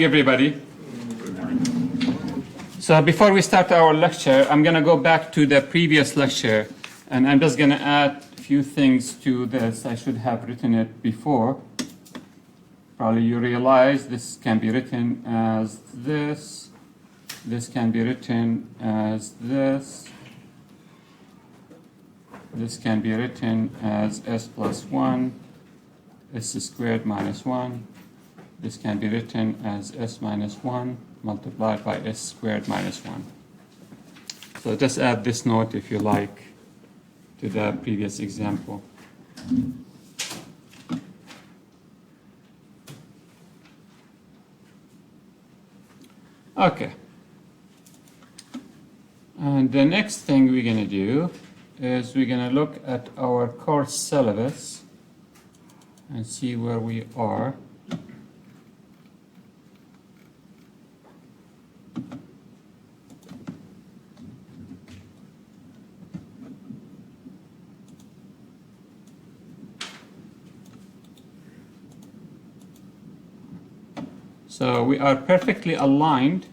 Everybody. So before we start our lecture, I'm going to go back to the previous lecture, and I'm just going to add a few things to this. I should have written it before. Probably you realize this can be written as this. This can be written as this. This can be written as s plus 1, s squared minus 1. This can be written as s minus 1 multiplied by s squared minus 1. So just add this note, if you like, to the previous example. Okay. And the next thing we're going to do is we're going to look at our course syllabus and see where we are. So we are perfectly aligned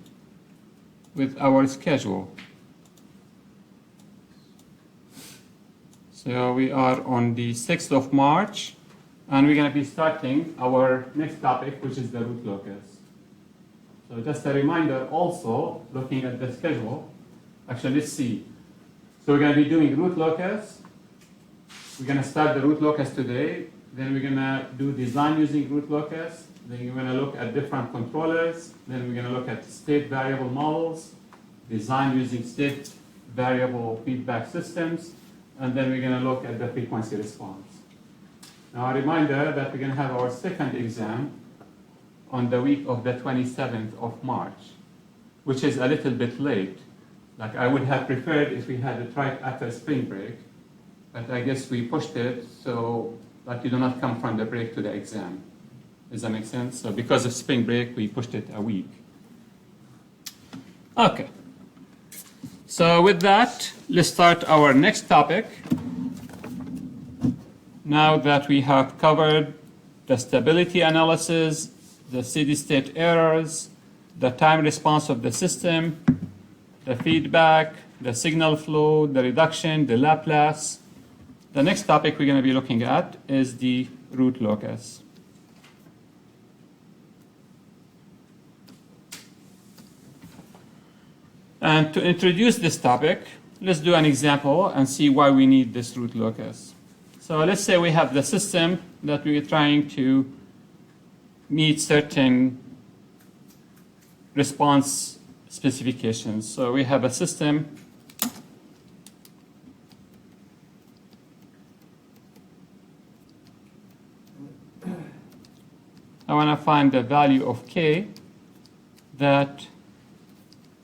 with our schedule. So we are on the 6th of March, and we're going to be starting our next topic, which is the root locus. So just a reminder also, looking at the schedule, actually let's see. So we're going to be doing root locus. We're going to start the root locus today. Then we're going to do design using root locus. Then we're going to look at different controllers. Then we're going to look at state variable models, design using state variable feedback systems, and then we're going to look at the frequency response. Now a reminder that we're going to have our second exam on the week of the 27th of March, which is a little bit late. Like I would have preferred if we had it right after spring break, but I guess we pushed it so that you do not come from the break to the exam. Does that make sense? So because of spring break, we pushed it a week. Okay. So with that, let's start our next topic. Now that we have covered the stability analysis, the steady state errors, the time response of the system, the feedback, the signal flow, the reduction, the Laplace, the next topic we're going to be looking at is the root locus. And to introduce this topic, let's do an example and see why we need this root locus. So let's say we have the system that we're trying to meet certain response specifications. So we have a system I want to find the value of k that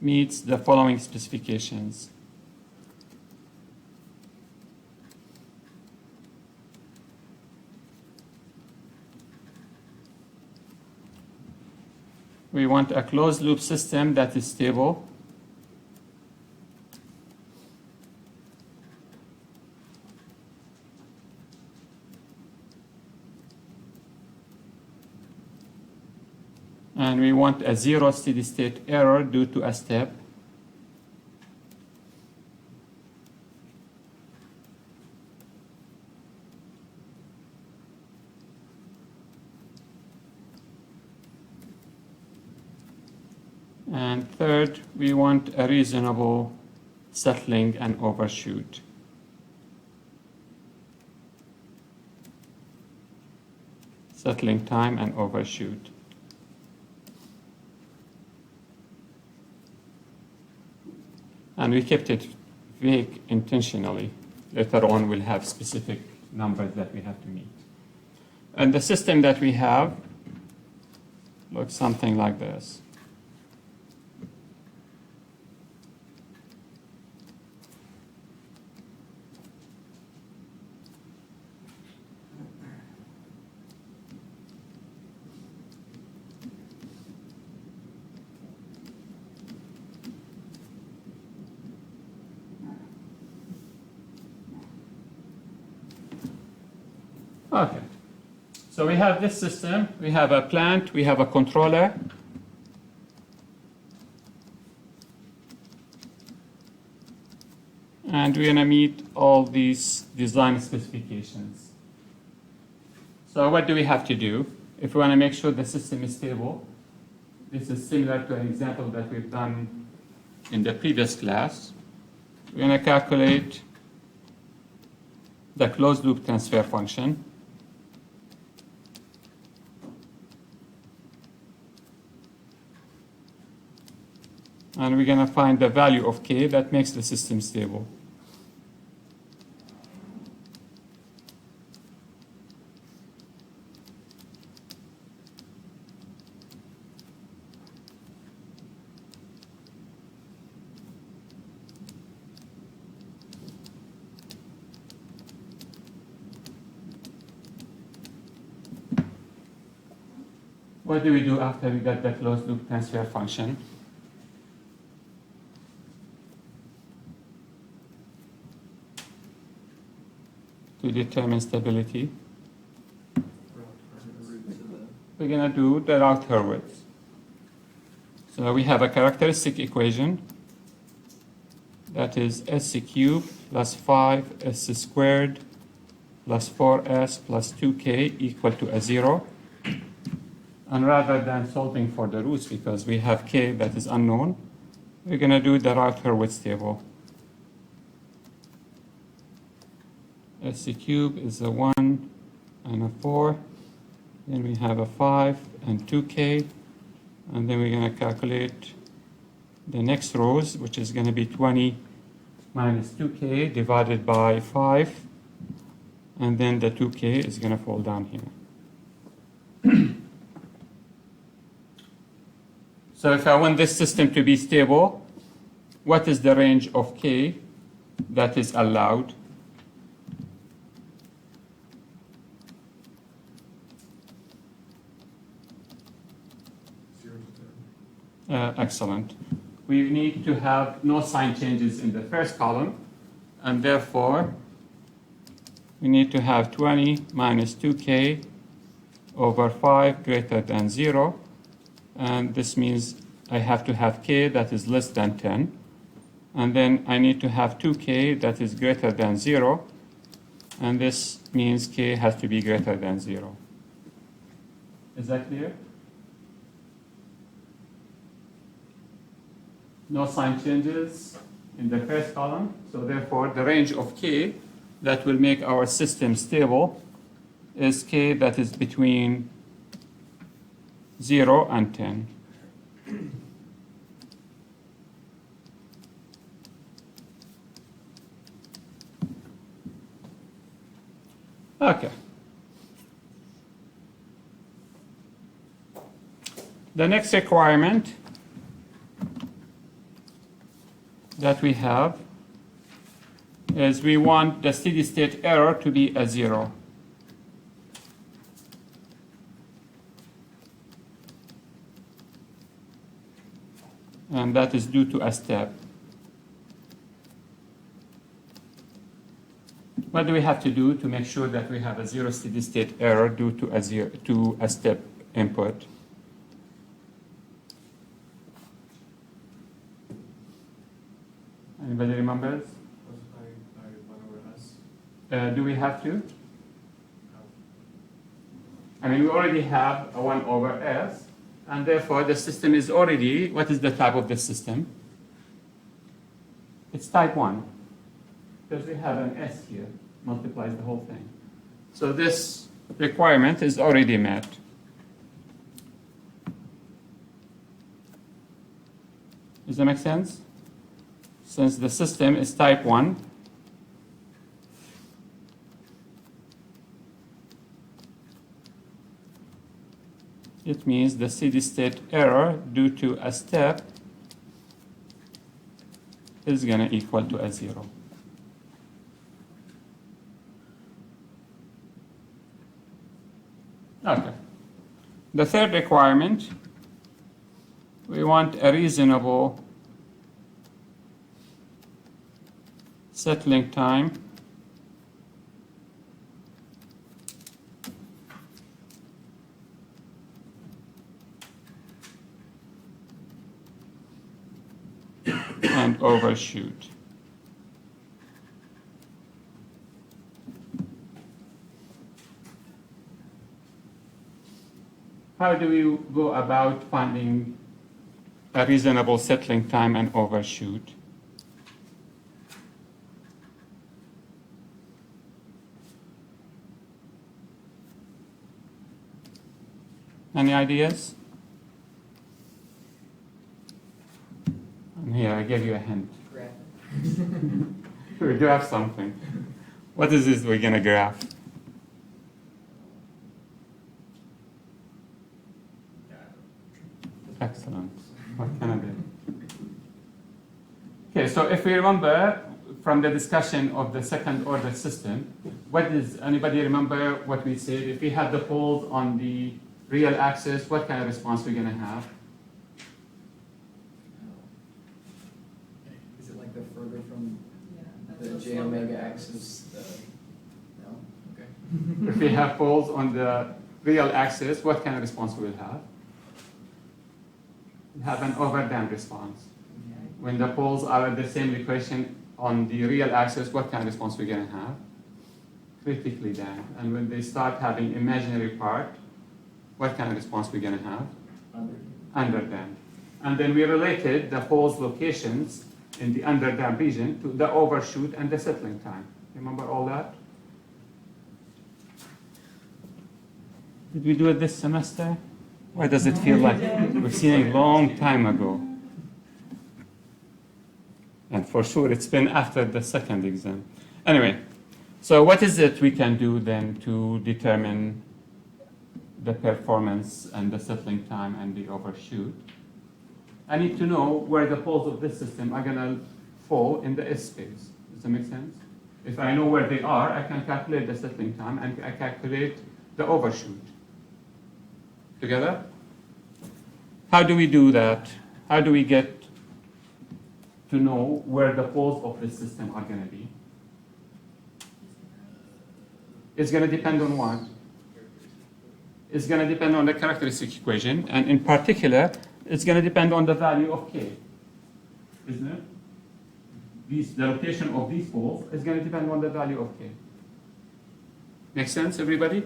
meets the following specifications. We want a closed loop system that is stable. And we want a zero steady state error due to a step. And third, we want a reasonable settling and overshoot. Settling time and overshoot. And we kept it vague intentionally. Later on, we'll have specific numbers that we have to meet. And the system that we have looks something like this. Okay. So we have this system. We have a plant. We have a controller. and we're going to meet all these design specifications. So what do we have to do? If we want to make sure the system is stable, this is similar to an example that we've done in the previous class. We're going to calculate the closed loop transfer function. And we're going to find the value of k that makes the system stable. What do we do after we get the closed loop transfer function? To determine stability, we're going to do the route Hurwitz. So we have a characteristic equation that is s cubed plus 5s squared plus 4s plus 2k equal to a 0. And rather than solving for the roots, because we have k that is unknown, we're going to do the route Hurwitz table. S cubed is a 1 and a 4. Then we have a 5 and 2k. And then we're going to calculate the next rows, which is going to be 20 minus 2k divided by 5. And then the 2k is going to fall down here. So if I want this system to be stable, what is the range of k that is allowed? Excellent. We need to have no sign changes in the first column, and therefore we need to have 20 minus 2k over 5 greater than 0, and this means I have to have k that is less than 10, and then I need to have 2k that is greater than 0, and this means k has to be greater than 0. Is that clear? No sign changes in the first column, so therefore the range of k that will make our system stable is k that is between 0 and 10. Okay. The next requirement that we have is we want the steady state error to be a 0. And that is due to a step. What do we have to do to make sure that we have a 0 steady state error due to a step input? Anybody remembers? Do we have to? I mean, we already have a 1 over s, and therefore the system is already, what is the type of the system? It's type 1, because we have an s here, multiplies the whole thing. So this requirement is already met. Does that make sense? Since the system is type 1, it means the steady state error due to a step is going to equal to a 0. Okay. The third requirement, we want a reasonable settling time and overshoot. how do we go about finding a reasonable settling time and overshoot? Any ideas? And here, I gave you a hint. We do have something. What is this we're going to graph? Excellent. What can I do? Okay, so if we remember from the discussion of the second order system, anybody remember what we said? If we had the poles on the real axis, what kind of response we're going to have? Is it like the further from the j omega axis? No? Okay. If we have poles on the real axis, what kind of response we will have? We'll have an overdamped response. When the poles are at the same equation on the real axis, what kind of response we're going to have? Critically damped. And when they start having imaginary part, what kind of response we're going to have? Underdamped. And then we related the poles locations in the underdamped region to the overshoot and the settling time. Remember all that? Did we do it this semester? Why does it feel like we've seen it a long time ago? And for sure, it's been after the second exam. Anyway, so what is it we can do then to determine the performance and the settling time and the overshoot? I need to know where the poles of this system are going to fall in the S space. Does that make sense? If I know where they are, I can calculate the settling time and I calculate the overshoot. Together? How do we do that? How do we get to know where the poles of this system are going to be? It's going to depend on what? It's going to depend on the characteristic equation, and in particular, it's going to depend on the value of k, isn't it? The location of these poles is going to depend on the value of k. Make sense, everybody?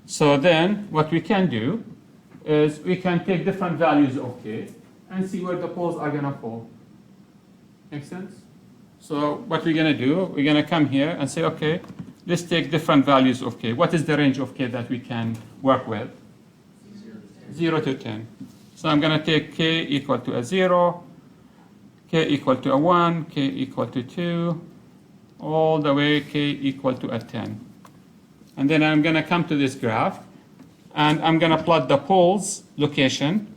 So then, what we can do is we can take different values of k and see where the poles are going to fall. Make sense? So what we're going to do, we're going to come here and say, okay, let's take different values of k. What is the range of k that we can work with? 0 to 10. So I'm going to take k equal to a 0, k equal to a 1, k equal to 2, all the way k equal to a 10. And then I'm going to come to this graph, and I'm going to plot the poles location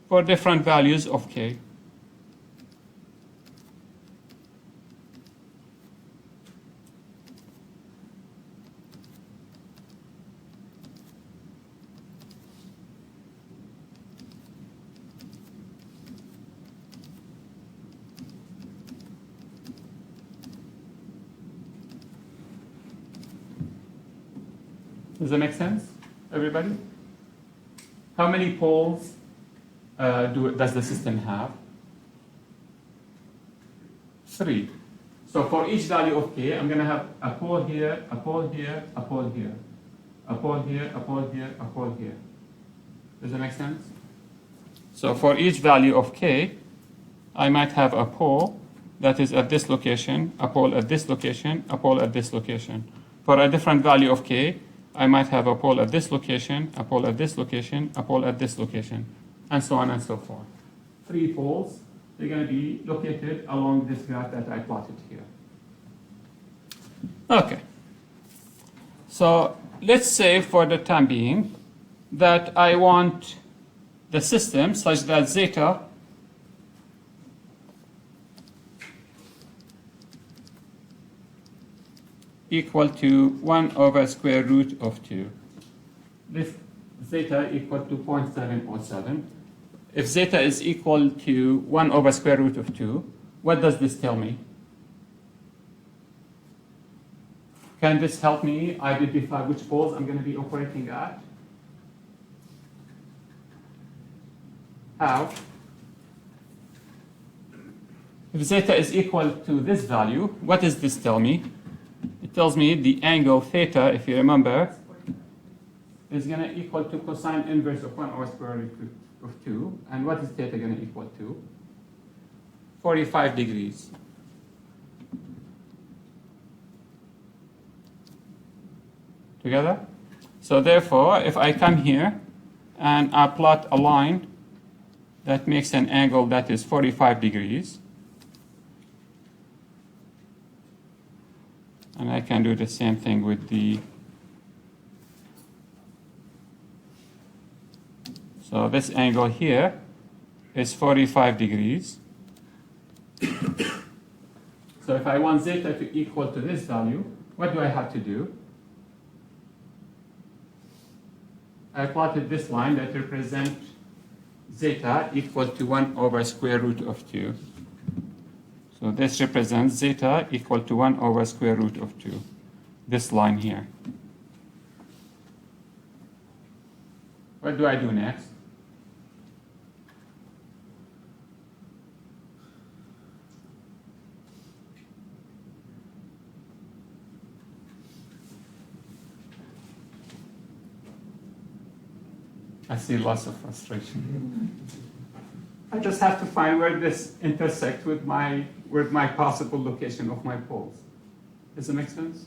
for different values of k. Does that make sense, everybody? How many poles does the system have? 3. So for each value of k, I'm going to have a pole here, a pole here, a pole here, a pole here, a pole here, a pole here. Does that make sense? So for each value of k, I might have a pole that is at this location, a pole at this location, a pole at this location. For a different value of k, I might have a pole at this location, a pole at this location, a pole at this location, and so on and so forth. 3 poles, they're going to be located along this graph that I plotted here. Okay. So let's say for the time being that I want the system such that zeta equal to 1 over square root of 2. This zeta equal to 0.707. If zeta is equal to 1 over square root of 2, what does this tell me? Can this help me identify which poles I'm going to be operating at? How? If zeta is equal to this value, what does this tell me? It tells me the angle theta, if you remember, is going to equal to cosine inverse of 1 over square root of 2. And what is theta going to equal to? 45 degrees. Together? So therefore, if I come here and I plot a line that makes an angle that is 45 degrees, and I can do the same thing with the, so this angle here is 45 degrees. So if I want zeta to equal to this value, what do I have to do? I plotted this line that represents zeta equal to 1 over square root of 2. So this represents zeta equal to 1 over square root of 2. This line here. What do I do next? I see lots of frustration. I just have to find where this intersects with my possible location of my poles. Does that make sense?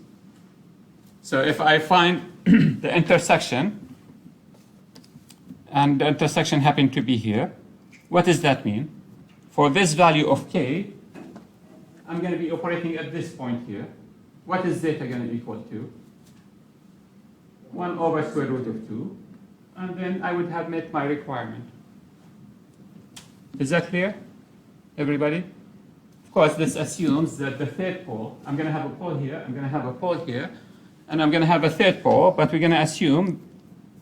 So if I find the intersection, and the intersection happened to be here, what does that mean? For this value of k, I'm going to be operating at this point here. What is zeta going to equal to? 1 over square root of 2. And then I would have met my requirement. Is that clear, everybody? Of course, this assumes that the third pole, I'm going to have a pole here, I'm going to have a pole here, and I'm going to have a third pole, but we're going to assume,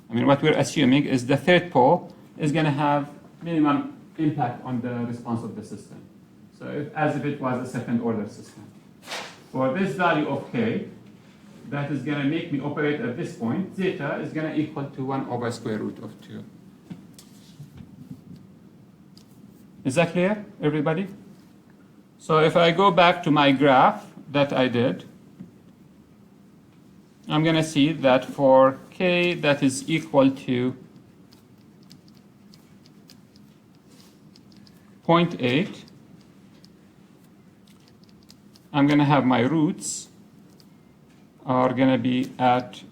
what we're assuming is the third pole is going to have minimum impact on the response of the system. So as if it was a second order system. For this value of k, that is going to make me operate at this point, zeta is going to equal to 1 over square root of 2. Is that clear, everybody? So if I go back to my graph that I did, I'm going to see that for k that is equal to 0.8, I'm going to have my roots are going to be at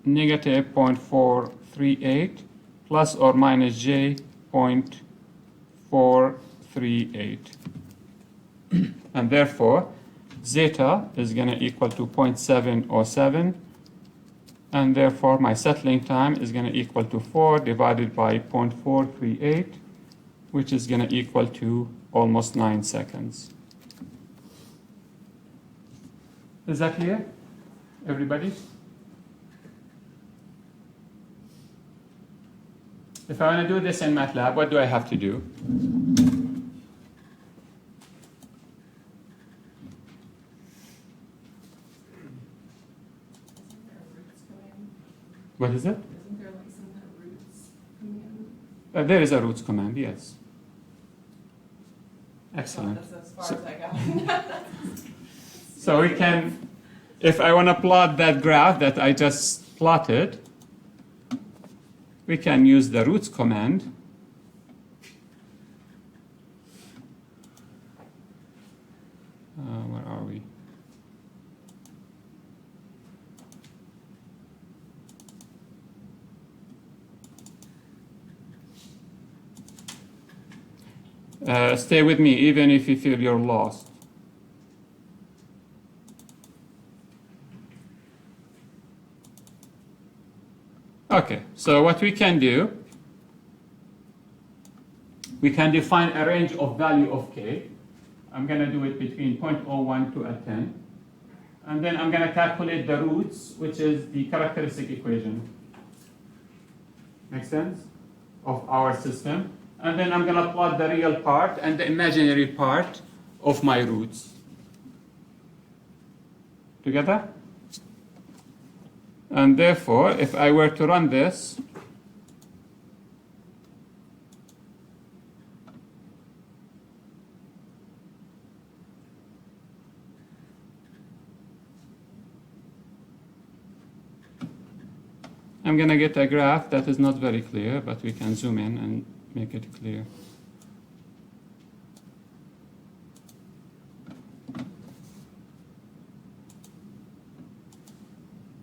negative 0.438 plus or minus j 0.438. And therefore, zeta is going to equal to 0.707. And therefore, my settling time is going to equal to 4 divided by 0.438, which is going to equal to almost 9 seconds. Is that clear? Everybody? If I want to do this in MATLAB, what do I have to do? What is it? Isn't there like some kind of roots command? There is a roots command, yes. Excellent. That's as far as I got. So we can, if I want to plot that graph that I just plotted, we can use the roots command. Where are we? Stay with me even if you feel you're lost. Okay, so what we can do, we can define a range of value of k. I'm going to do it between 0.01 to a 10. And then I'm going to calculate the roots, which is the characteristic equation. Make sense? Of our system. And then I'm going to plot the real part and the imaginary part of my roots. Together? And therefore, if I were to run this, I'm going to get a graph that is not very clear, but we can zoom in and make it clear.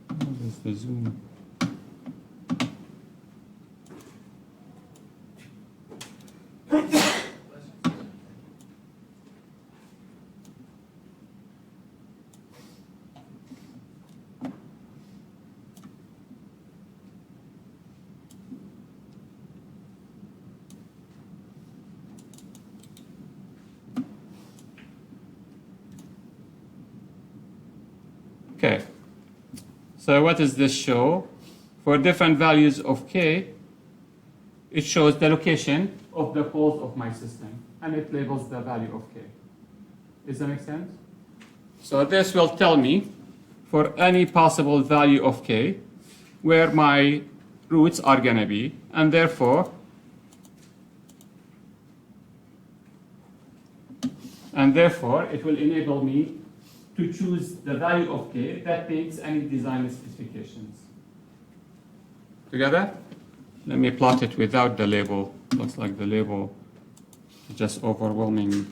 What is the zoom? Okay, so what does this show? For different values of k, it shows the location of the poles of my system, and it labels the value of k. Does that make sense? So this will tell me, for any possible value of k, where my roots are going to be, and therefore, it will enable me to choose the value of k that meets any design specifications. Together? Let me plot it without the label. Looks like the label is just overwhelming.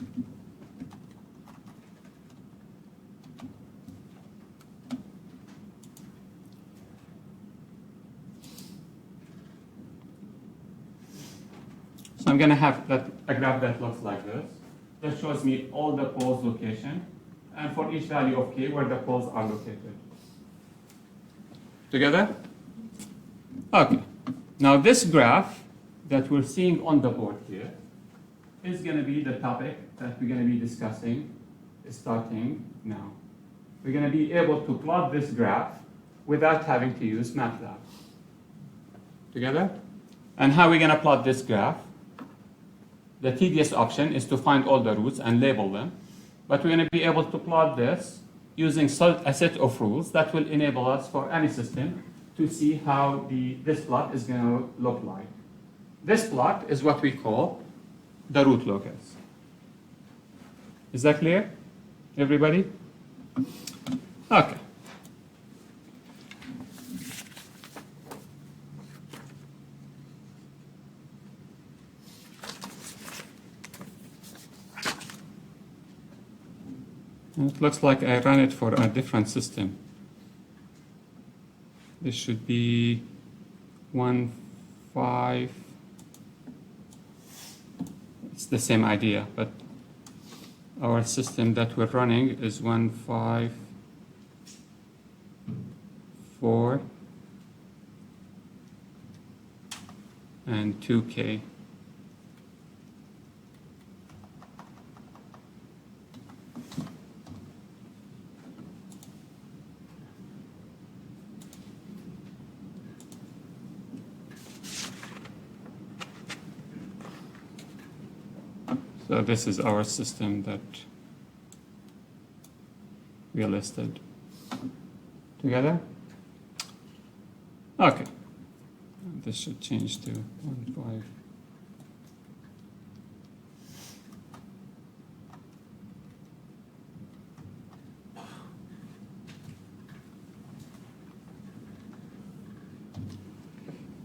So I'm going to have a graph that looks like this. That shows me all the poles location, and for each value of k, where the poles are located. Together? Okay. Now this graph that we're seeing on the board here is going to be the topic that we're going to be discussing starting now. We're going to be able to plot this graph without having to use MATLAB. Together? And how are we going to plot this graph? The tedious option is to find all the roots and label them. But we're going to be able to plot this using a set of rules that will enable us for any system to see how this plot is going to look like. This plot is what we call the root locus. Is that clear, everybody? Okay. It looks like I ran it for a different system. This should be 1.5. It's the same idea, but our system that we're running is 1.5.4 and 2K. So this is our system that we listed. Together? Okay. This should change to 1.5.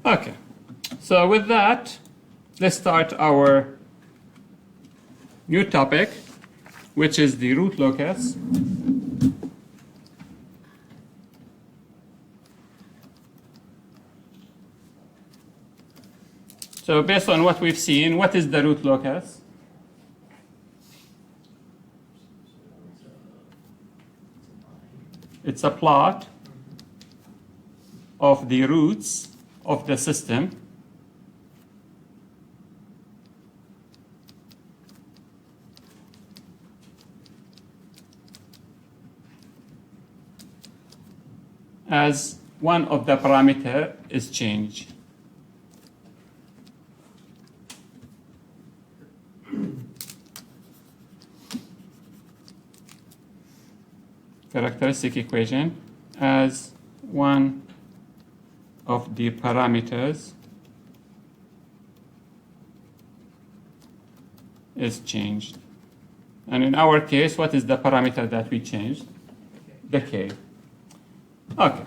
Okay. So with that, let's start our new topic, which is the root locus. So based on what we've seen, what is the root locus? It's a plot of the roots of the system as one of the parameter is changed. Characteristic equation as one of the parameters is changed. And in our case, what is the parameter that we changed? The k. Okay.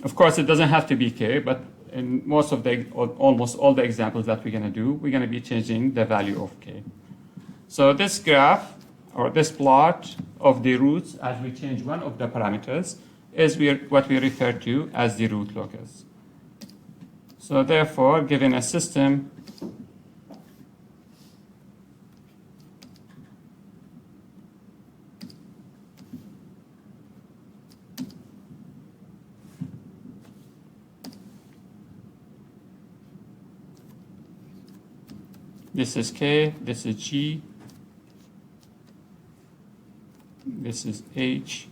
Of course, it doesn't have to be k, but in most of the, or almost all the examples that we're going to do, we're going to be changing the value of k. So this graph, or this plot of the roots as we change one of the parameters, is what we refer to as the root locus. So therefore, given a system this is K, this is G, this is H,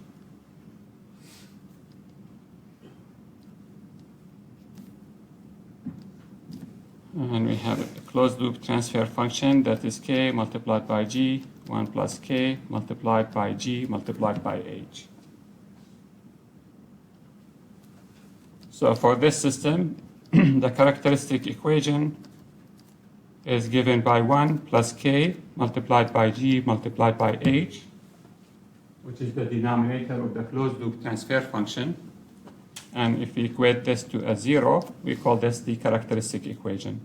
and we have a closed loop transfer function that is K multiplied by G, 1 plus K multiplied by G multiplied by H. So for this system, the characteristic equation is given by 1 plus K multiplied by G multiplied by H, which is the denominator of the closed loop transfer function. And if we equate this to a 0, we call this the characteristic equation.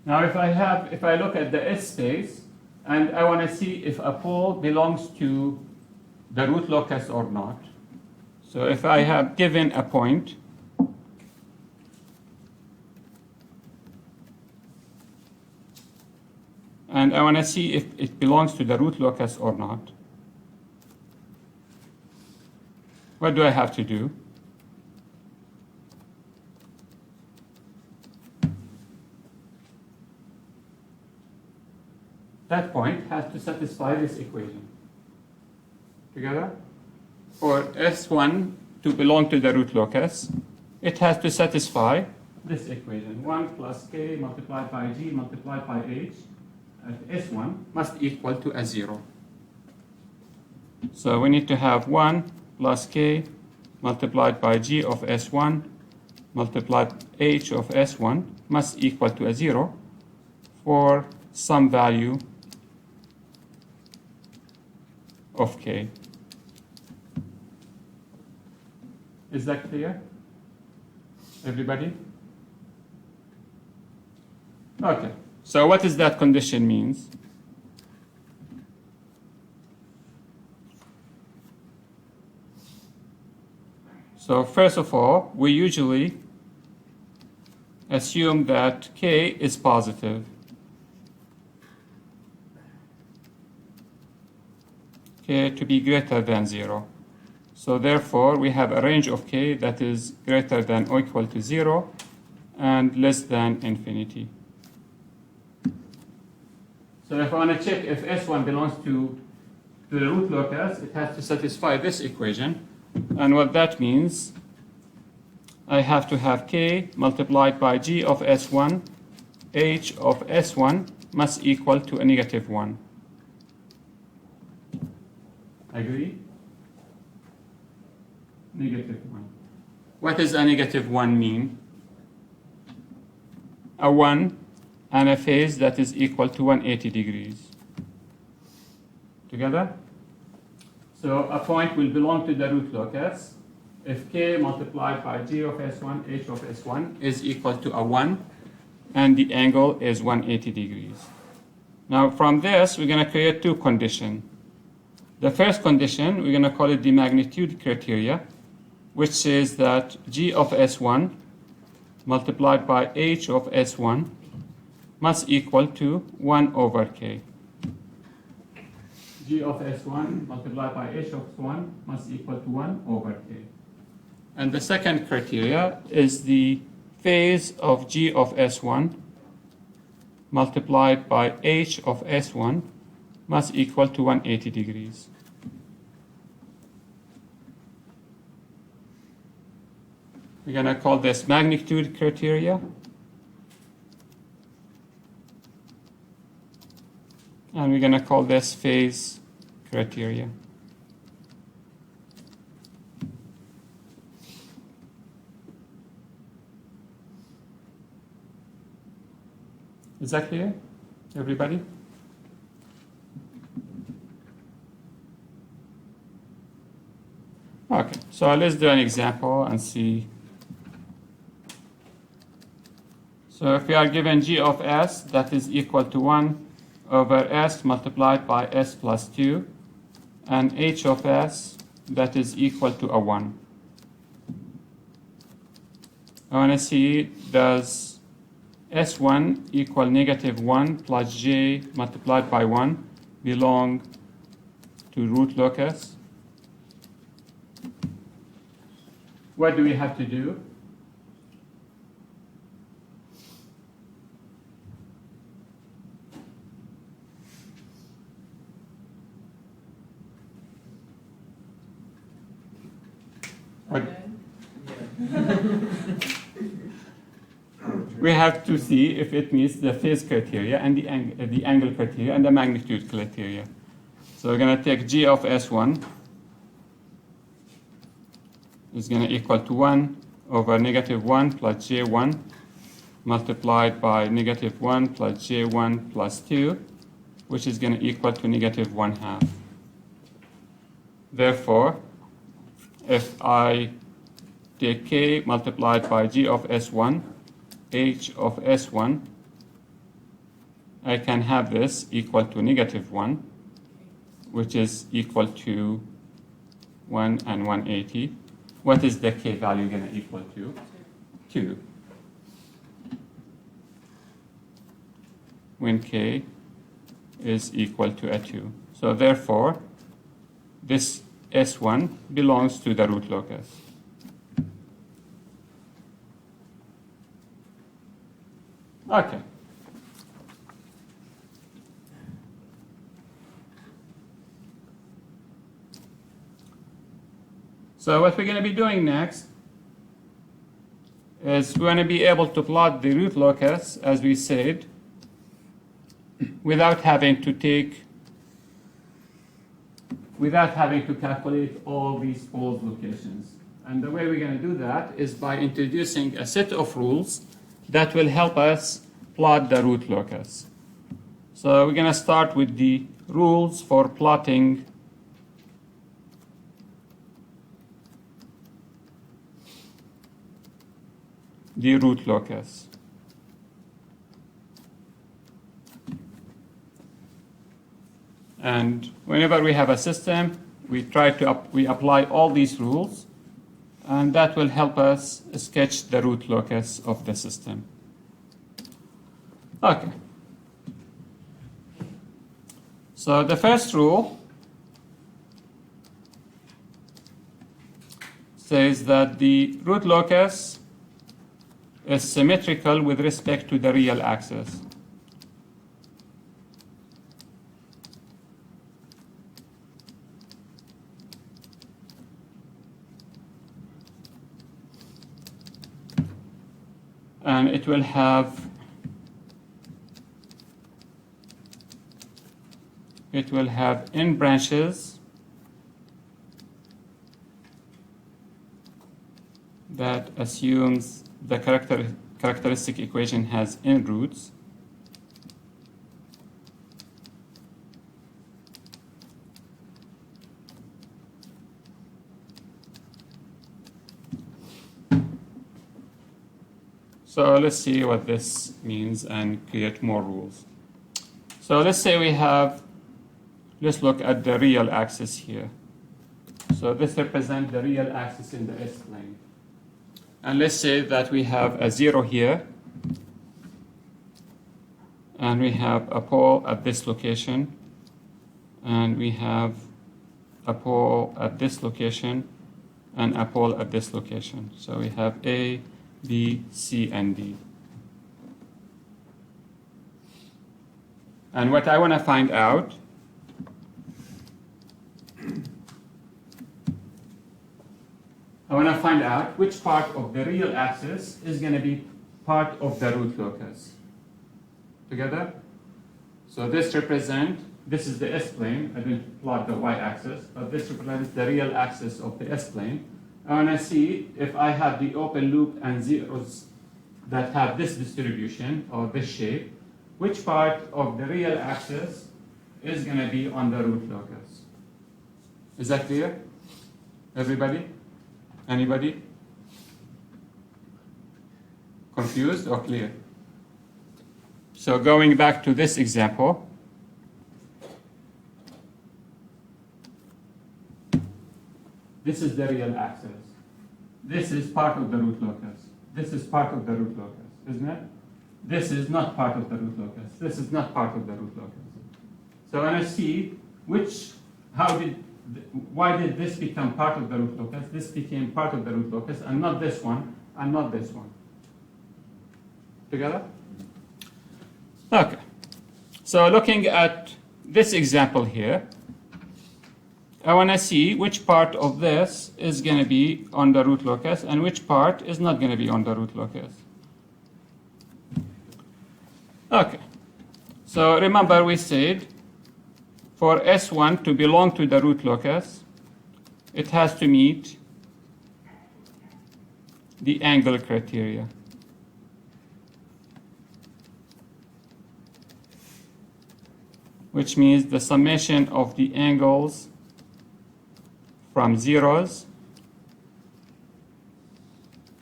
Now if I look at the S space and I want to see if a pole belongs to the root locus or not. So if I have given a point and I want to see if it belongs to the root locus or not, what do I have to do? That point has to satisfy this equation. Together? For S1 to belong to the root locus, it has to satisfy this equation. 1 plus K multiplied by G multiplied by H at S1 must equal to a 0. So we need to have 1 plus K multiplied by G of S1 multiplied H of S1 must equal to a 0 for some value of K. Is that clear? Everybody? Okay. So what does that condition means? So first of all, we usually assume that K is positive. K to be greater than 0. So therefore, we have a range of K that is greater than or equal to 0 and less than infinity. So if I want to check if S1 belongs to the root locus, it has to satisfy this equation. And what that means, I have to have K multiplied by G of S1, H of S1 must equal to a negative 1. Agree? Negative 1. What does a negative 1 mean? A 1 and a phase that is equal to 180 degrees. Together? So a point will belong to the root locus if K multiplied by G of S1, H of S1 is equal to a 1 and the angle is 180 degrees. Now from this, we're going to create two conditions. The first condition, we're going to call it the magnitude criteria, which says that G of S1 multiplied by H of S1 must equal to 1 over K. G of S1 multiplied by H of S1 must equal to 1 over K. And the second criteria is the phase of G of S1 multiplied by H of S1 must equal to 180 degrees. We're going to call this magnitude criteria. And we're going to call this phase criteria. Is that clear, everybody? Okay. So let's do an example and see. So if we are given g of s that is equal to 1 over s multiplied by s plus 2, and h of s that is equal to a 1. I want to see, does s1 equal negative 1 plus j multiplied by 1 belong to root locus? What do we have to do? What? We have to see if it meets the phase criteria and the angle criteria and the magnitude criteria. So we're going to take g of s1 is going to equal to 1 over negative 1 plus j1 multiplied by negative 1 plus j1 plus 2, which is going to equal to negative 1/2. Therefore, if I take k multiplied by g of s1, h of s1, I can have this equal to negative 1, which is equal to 1 and 180. What is the k value going to equal to? 2. When k is equal to a 2. So therefore, this S1 belongs to the root locus. Okay. So what we're going to be doing next is we're going to be able to plot the root locus, as we said, without having to calculate all these false locations. And the way we're going to do that is by introducing a set of rules that will help us plot the root locus. So we're going to start with the rules for plotting the root locus. And whenever we have a system, we apply all these rules, and that will help us sketch the root locus of the system. Okay. So the first rule says that the root locus is symmetrical with respect to the real axis. And it will have n branches that assumes the characteristic equation has n roots. So let's see what this means and create more rules. So let's say let's look at the real axis here. So this represents the real axis in the S-plane. And let's say that we have a 0 here, and we have a pole at this location, and we have a pole at this location, and a pole at this location. So we have A, B, C, and D. And what I want to find out which part of the real axis is going to be part of the root locus. Together? So this is the S-plane. I didn't plot the y-axis, but this represents the real axis of the S-plane. I want to see if I have the open loop and zeros that have this distribution or this shape, which part of the real axis is going to be on the root locus. Is that clear? Everybody? Anybody? Confused or clear? So going back to this example, this is the real axis. This is part of the root locus. This is part of the root locus, isn't it? This is not part of the root locus. This is not part of the root locus. So I want to see why did this become part of the root locus? This became part of the root locus, and not this one, and not this one. Together? Okay. So looking at this example here, I want to see which part of this is going to be on the root locus and which part is not going to be on the root locus. Okay. So remember we said for S1 to belong to the root locus, it has to meet the angle criteria. Which means the summation of the angles from zeros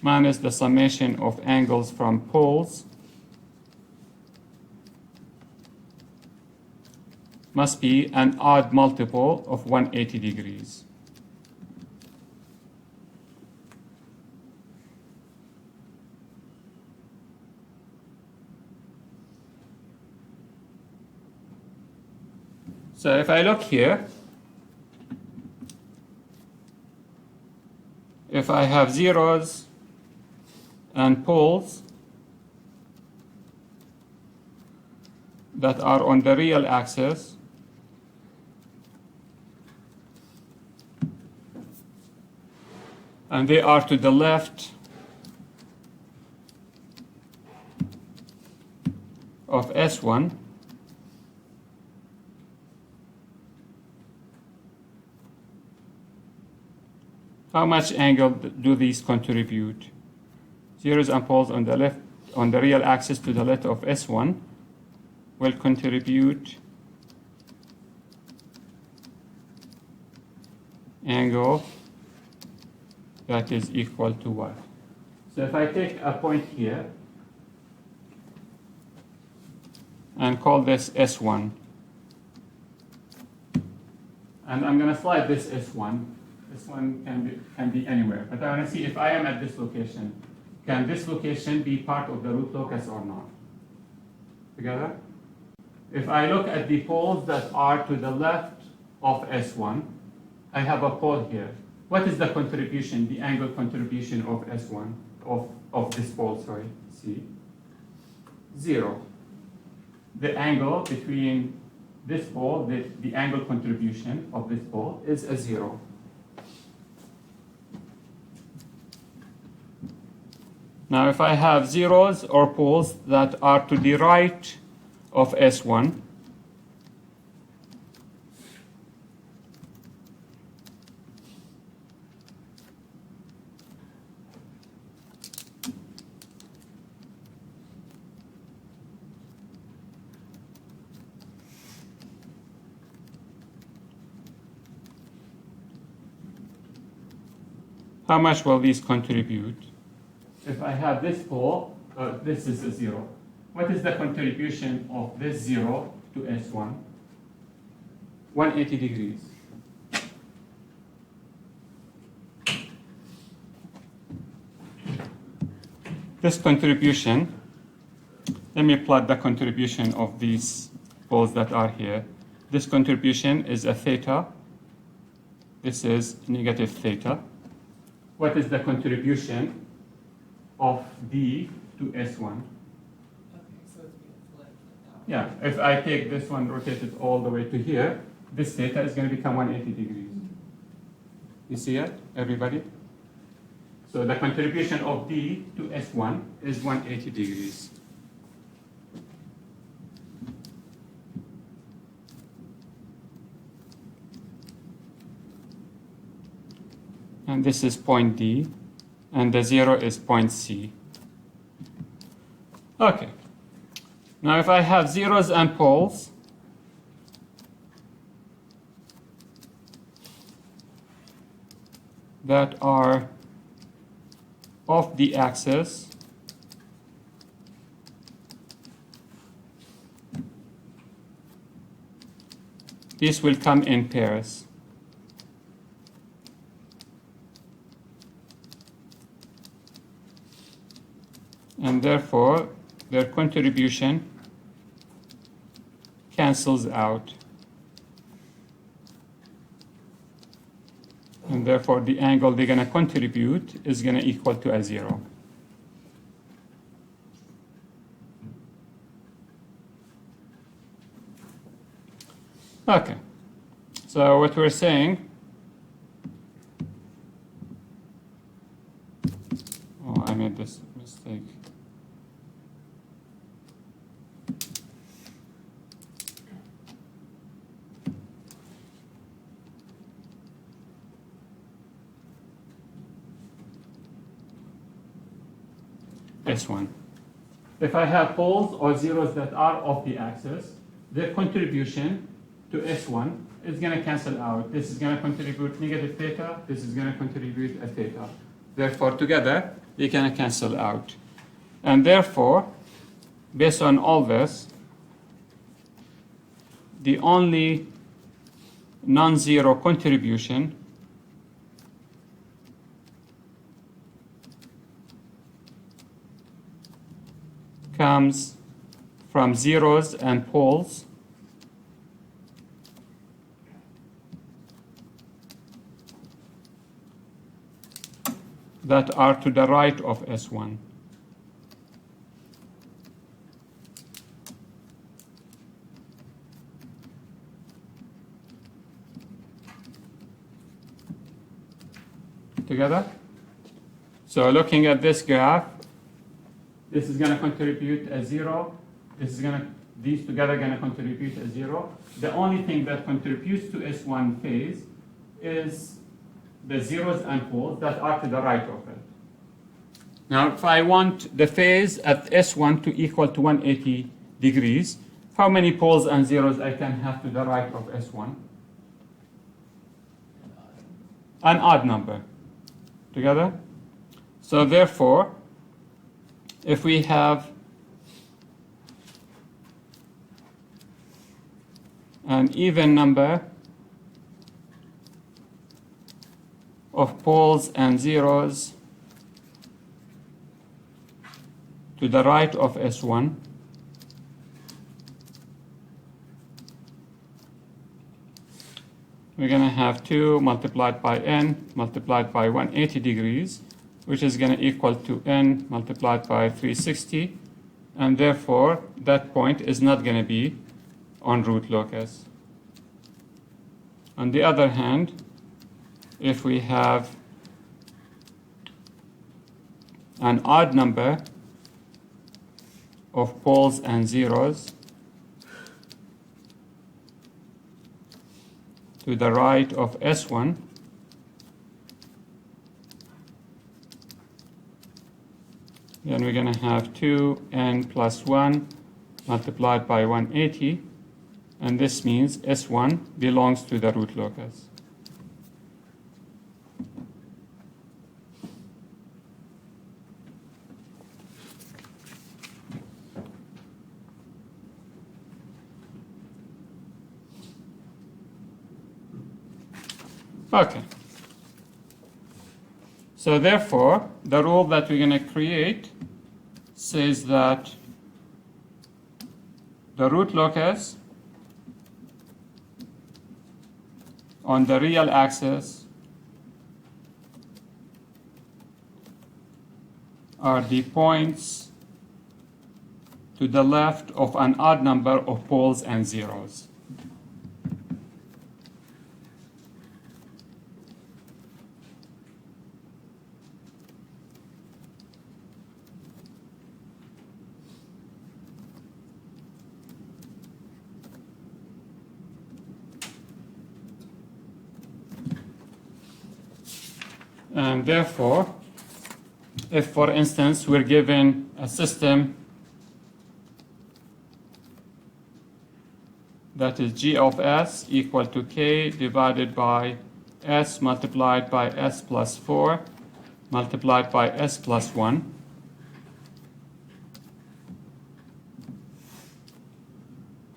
minus the summation of angles from poles must be an odd multiple of 180 degrees. So if I look here, if I have zeros and poles that are on the real axis, and they are to the left of S1, how much angle do these contribute? Zeros and poles on the left, on the real axis to the left of S1 will contribute angle that is equal to what? So if I take a point here and call this S1, and I'm going to slide this S1. This one can be anywhere, but I want to see if I am at this location. Can this location be part of the root locus or not? Together? If I look at the poles that are to the left of S1, I have a pole here. What is the contribution, the angle contribution of S1, of this pole, sorry, C? 0. The angle between this pole, the angle contribution of this pole is a 0. Now if I have zeros or poles that are to the right of S1, how much will these contribute? If I have this pole, this is a 0. What is the contribution of this 0 to S1? 180 degrees. This contribution, let me plot the contribution of these poles that are here. This contribution is a theta. This is negative theta. What is the contribution of D to S1? Okay, so it's being flipped. Yeah, if I take this one, rotate it all the way to here, this theta is going to become 180 degrees. You see it, everybody? So the contribution of D to S1 is 180 degrees. And this is point D, and the 0 is point C. Okay. Now if I have zeros and poles, that are of the axis this will come in pairs. And therefore, their contribution cancels out. And therefore, the angle they're going to contribute is going to equal to a 0. Okay. So what we're saying, oh, I made this mistake. S1. If I have poles or zeros that are off the axis, their contribution to S1 is going to cancel out. This is going to contribute negative theta. This is going to contribute a theta. Therefore, together, they're going to cancel out. And therefore, based on all this, the only non-zero contribution comes from zeros and poles that are to the right of S1. Together? So looking at this graph, this is going to contribute a 0. These together are going to contribute a 0. The only thing that contributes to S1 phase is the zeros and poles that are to the right of it. Now, if I want the phase at S1 to equal to 180 degrees, how many poles and zeros I can have to the right of S1? An odd number. Together? So therefore, if we have an even number of poles and zeros to the right of S1, we're going to have 2 multiplied by n multiplied by 180 degrees, which is going to equal to n multiplied by 360, and therefore that point is not going to be on root locus. On the other hand, if we have an odd number of poles and zeros to the right of S1, then we're going to have 2n plus 1 multiplied by 180, and this means S1 belongs to the root locus. Okay. So therefore, the rule that we're going to create says that the root locus on the real axis are the points to the left of an odd number of poles and zeros. And therefore, if, for instance, we're given a system that is g of s equal to k divided by s multiplied by s plus 4, multiplied by s plus 1.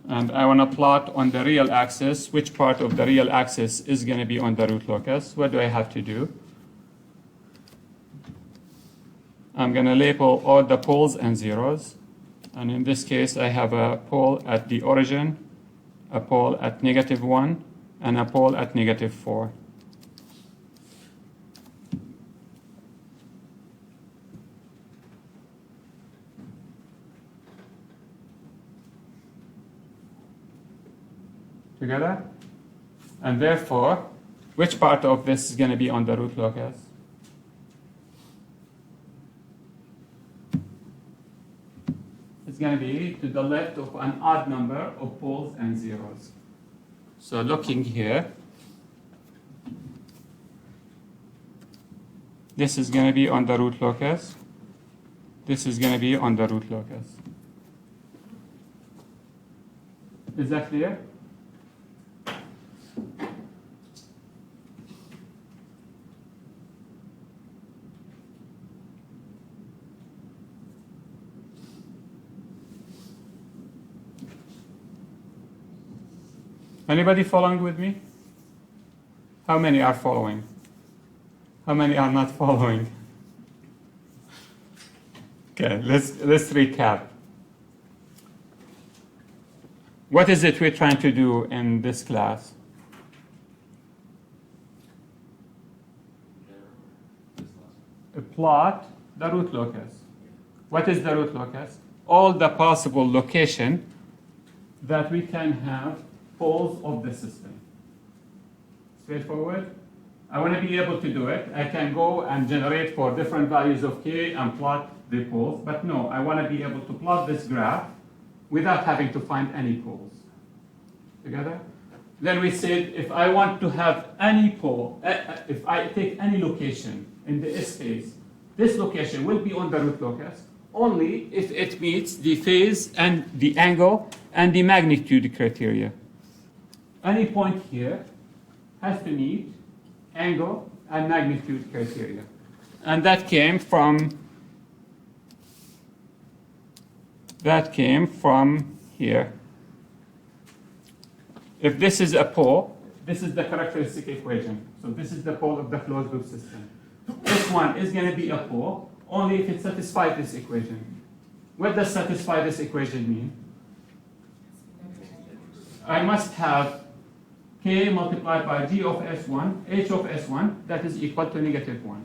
And I want to plot on the real axis which part of the real axis is going to be on the root locus. What do I have to do? I'm going to label all the poles and zeros. And in this case, I have a pole at the origin, a pole at -1, and a pole at -4. Together? And therefore, which part of this is going to be on the root locus? It's going to be to the left of an odd number of poles and zeros. So looking here, this is going to be on the root locus. This is going to be on the root locus. Is that clear? Anybody following with me? How many are following? How many are not following? Okay, let's recap. What is it we're trying to do in this class? Plot the root locus. What is the root locus? All the possible location that we can have poles of the system. Straightforward? I want to be able to do it. I can go and generate for different values of k and plot the poles, but no, I want to be able to plot this graph without having to find any poles. Together? Then we said if I want to have any pole, if I take any location in the S space, this location will be on the root locus only if it meets the phase and the angle and the magnitude criteria. Any point here has to meet angle and magnitude criteria. And that came from here. If this is a pole, this is the characteristic equation. So this is the pole of the closed loop system. This one is going to be a pole only if it satisfies this equation. What does satisfy this equation mean? I must have k multiplied by g of s1, h of s1, that is equal to -1.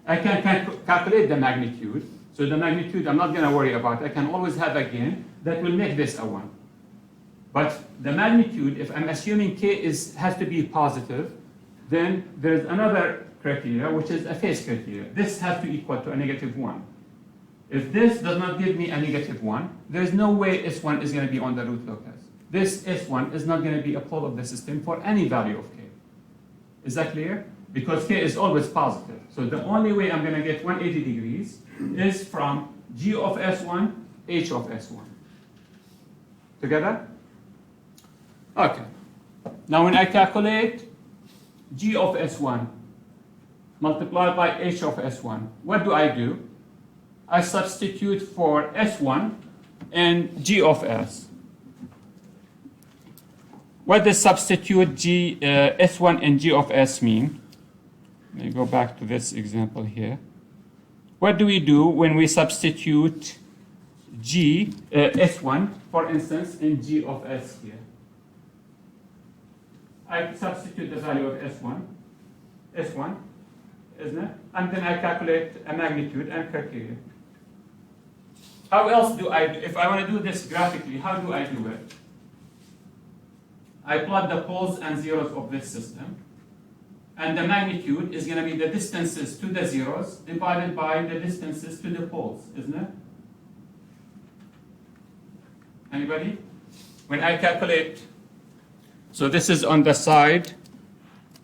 I can calculate the magnitude. So the magnitude I'm not going to worry about. I can always have a gain that will make this a 1. But the magnitude, if I'm assuming k has to be positive, then there's another criteria, which is a phase criteria. This has to equal to a -1. If this does not give me a -1, there's no way S1 is going to be on the root locus. This S1 is not going to be a pole of the system for any value of k. Is that clear? Because k is always positive. So the only way I'm going to get 180 degrees is from g of S1, h of S1. Together? Okay. Now when I calculate g of S1 multiplied by h of S1, what do? I substitute for S1 and g of S. What does substitute S1 and g of S mean? Let me go back to this example here. What do we do when we substitute S1, for instance, in g of S here? I substitute the value of S1, isn't it? And then I calculate a magnitude and criteria. How else do if I want to do this graphically, how do I do it? I plot the poles and zeros of this system. And the magnitude is going to be the distances to the zeros divided by the distances to the poles, isn't it? Anybody? When I calculate, so this is on the side.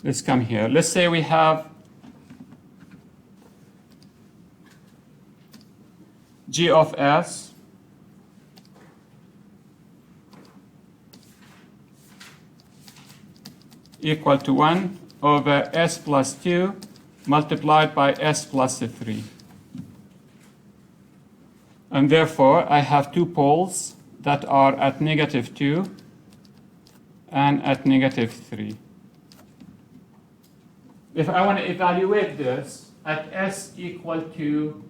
Let's come here. Let's say we have g of S equal to 1 over s plus 2 multiplied by s plus 3. And therefore, I have two poles that are at -2 and at -3. If I want to evaluate this at s equal to,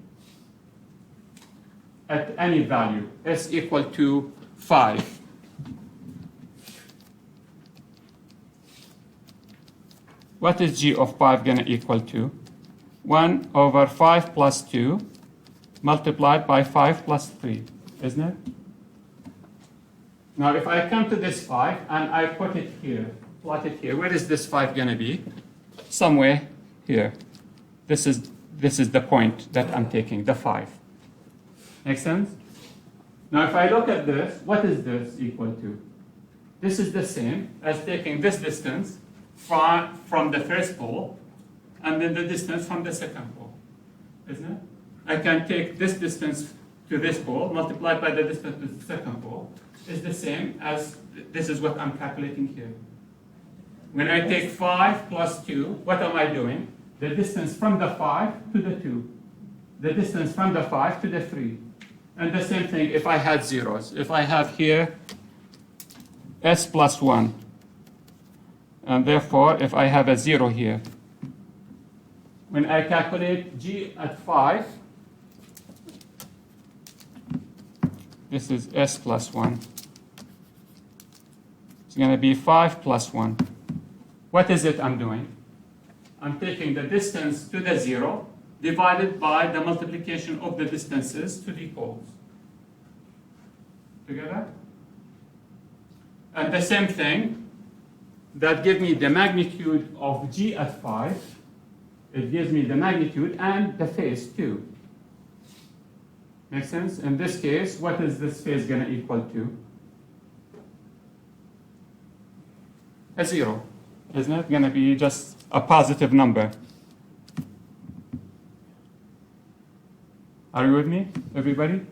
at any value, s equal to 5, what is g of 5 going to equal to? 1 over 5 plus 2 multiplied by 5 plus 3, isn't it? Now, if I come to this 5 and I put it here, plot it here, where is this 5 going to be? Somewhere here. This is the point that I'm taking, the 5. Make sense? Now, if I look at this, what is this equal to? This is the same as taking this distance from the first pole and then the distance from the second pole, isn't it? I can take this distance to this pole multiplied by the distance to the second pole is the same as this is what I'm calculating here. When I take 5 plus 2, what am I doing? The distance from the 5 to the 2. The distance from the 5 to the 3. And the same thing if I had zeros. If I have here s plus 1, and therefore if I have a 0 here, when I calculate g at 5, this is s plus 1. It's going to be 5 plus 1. What is it I'm doing? I'm taking the distance to the 0 divided by the multiplication of the distances to the poles. Together? And the same thing, that gives me the magnitude of g at 5. It gives me the magnitude and the phase too. Make sense? In this case, what is this phase going to equal to? A 0. Isn't it going to be just a positive number? Are you with me, everybody?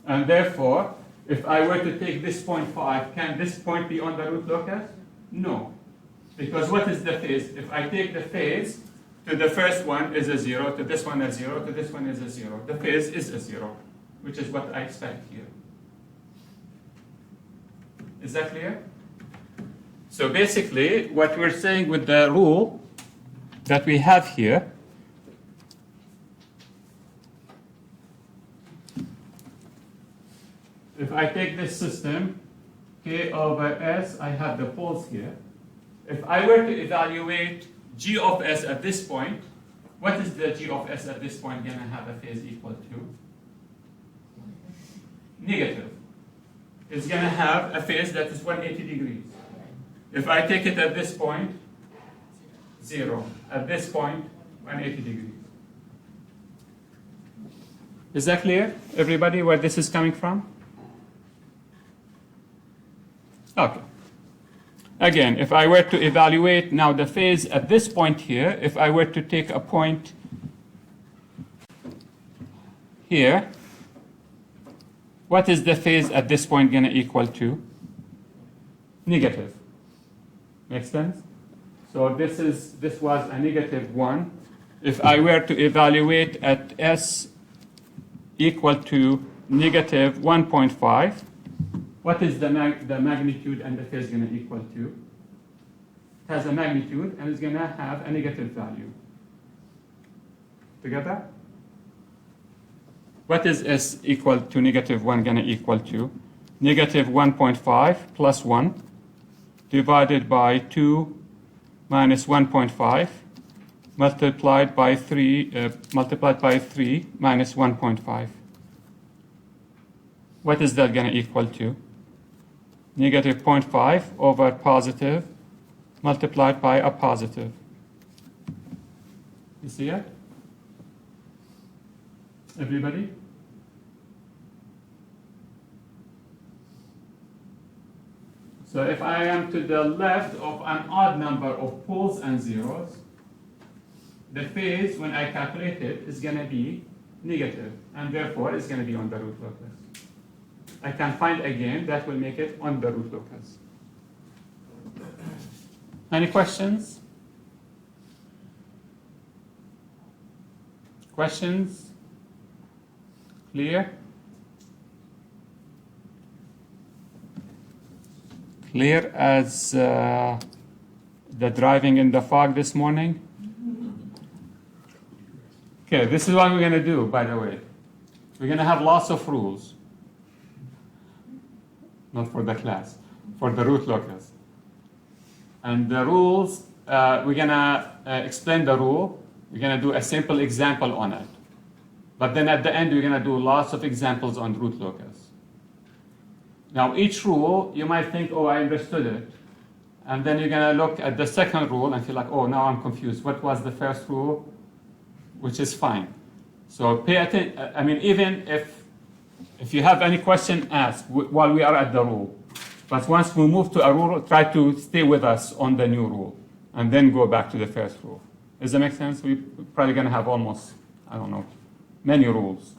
And therefore, if I were to take this point 5, can this point be on the root locus? No. Because what is the phase? If I take the phase, to the first one is a 0, to this one a 0, to this one is a 0. The phase is a 0, which is what I expect here. Is that clear? So basically, what we're saying with the rule that we have here, if I take this system, k over s, I have the poles here. If I were to evaluate g of s at this point, what is the g of s at this point going to have a phase equal to? Negative. It's going to have a phase that is 180 degrees. If I take it at this point, 0. At this point, 180 degrees. Is that clear, everybody, where this is coming from? Okay. Again, if I were to evaluate now the phase at this point here, if I were to take a point here, what is the phase at this point going to equal to? Negative. Makes sense? So this was a -1. If I were to evaluate at s equal to -1.5, what is the magnitude and the phase going to equal to? It has a magnitude and it's going to have a negative value. Together? What is s equal to -1 going to equal to? -1.5 plus 1 divided by 2 minus 1.5 multiplied by 3 minus 1.5. What is that going to equal to? -0.5 over positive multiplied by a positive. You see it? Everybody? So if I am to the left of an odd number of poles and zeros, the phase, when I calculate it, is going to be negative, and therefore it's going to be on the root locus. I can find again that will make it on the root locus. Any questions? Questions? Clear? Clear as the driving in the fog this morning? Okay, this is what we're going to do, by the way. We're going to have lots of rules. Not for the class, for the root locus. And the rules, we're going to explain the rule. We're going to do a simple example on it. But then at the end, we're going to do lots of examples on root locus. Now, each rule, you might think, oh, I understood it. And then you're going to look at the second rule and feel like, oh, now I'm confused. What was the first rule? Which is fine. So pay attention. I mean, even if you have any question, ask while we are at the rule. But once we move to a rule, try to stay with us on the new rule and then go back to the first rule. Does that make sense? We're probably going to have almost, I don't know, many rules.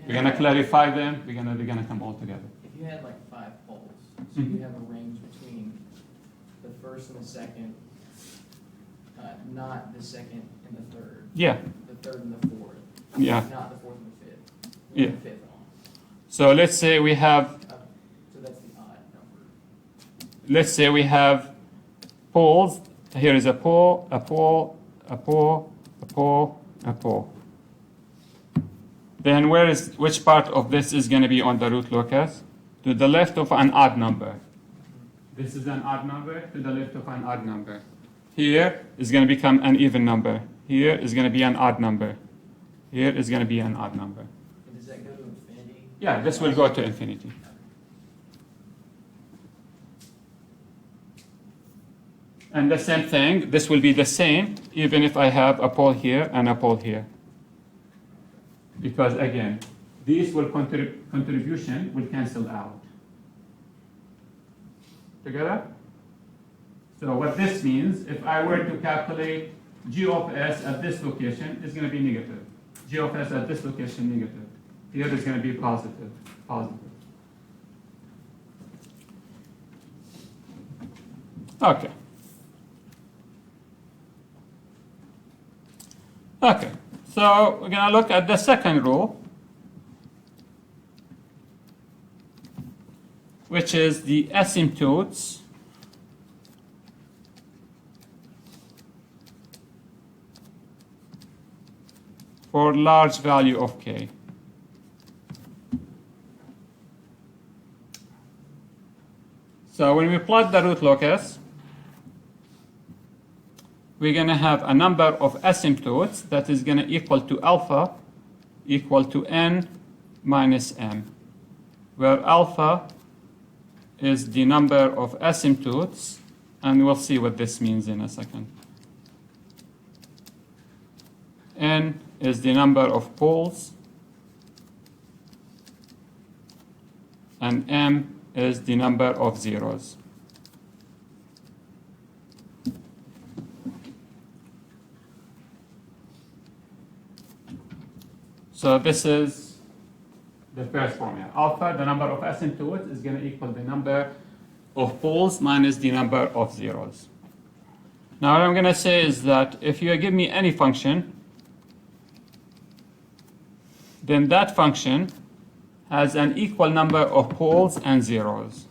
We're going to clarify them. They're going to come all together. If you had like 5 poles, so you have a range between the first and the second, not the second and the third. Yeah. The third and the fourth. Yeah. Not the fourth and the fifth. Yeah. The fifth and all. So let's say we have, So that's the odd number. let's say we have poles. Here is a pole, a pole, a pole, a pole, a pole. Then which part of this is going to be on the root locus? To the left of an odd number. This is an odd number to the left of an odd number. Here is going to become an even number. Here is going to be an odd number. Here is going to be an odd number. And does that go to infinity? Yeah, this will go to infinity. And the same thing, this will be the same even if I have a pole here and a pole here. Because again, these will contribution will cancel out. Together? So what this means, if I were to calculate g of s at this location, it's going to be negative. G of s at this location, negative. Here is going to be positive. Positive. Okay. Okay. So we're going to look at the second rule, which is the asymptotes for large value of k. So when we plot the root locus, we're going to have a number of asymptotes that is going to equal to alpha equal to n minus m, where alpha is the number of asymptotes, and we'll see what this means in a second. N is the number of poles, and m is the number of zeros. So this is the first formula. Alpha, the number of asymptotes, is going to equal the number of poles minus the number of zeros. Now what I'm going to say is that if you give me any function, then that function has an equal number of poles and zeros.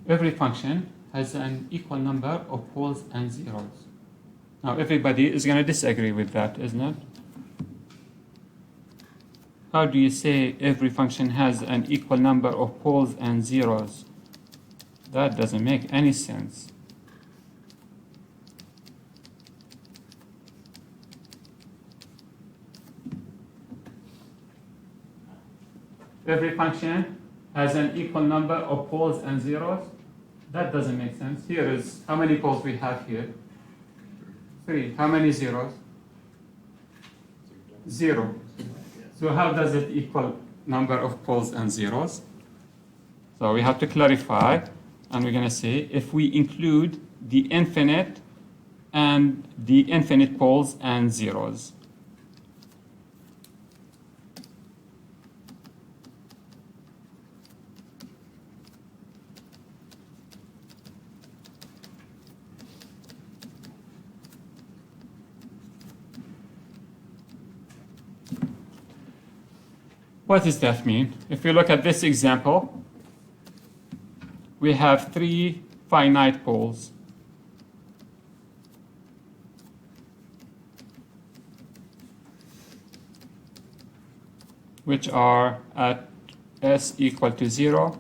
Every function has an equal number of poles and zeros. Now everybody is going to disagree with that, isn't it? How do you say every function has an equal number of poles and zeros? That doesn't make any sense. Every function has an equal number of poles and zeros? That doesn't make sense. Here is how many poles we have here? 3. How many zeros? 0. So how does it equal number of poles and zeros? So we have to clarify and we're going to say if we include the infinite and the infinite poles and zeros. What does that mean? If we look at this example, we have 3 finite poles. Which are at s equal to 0,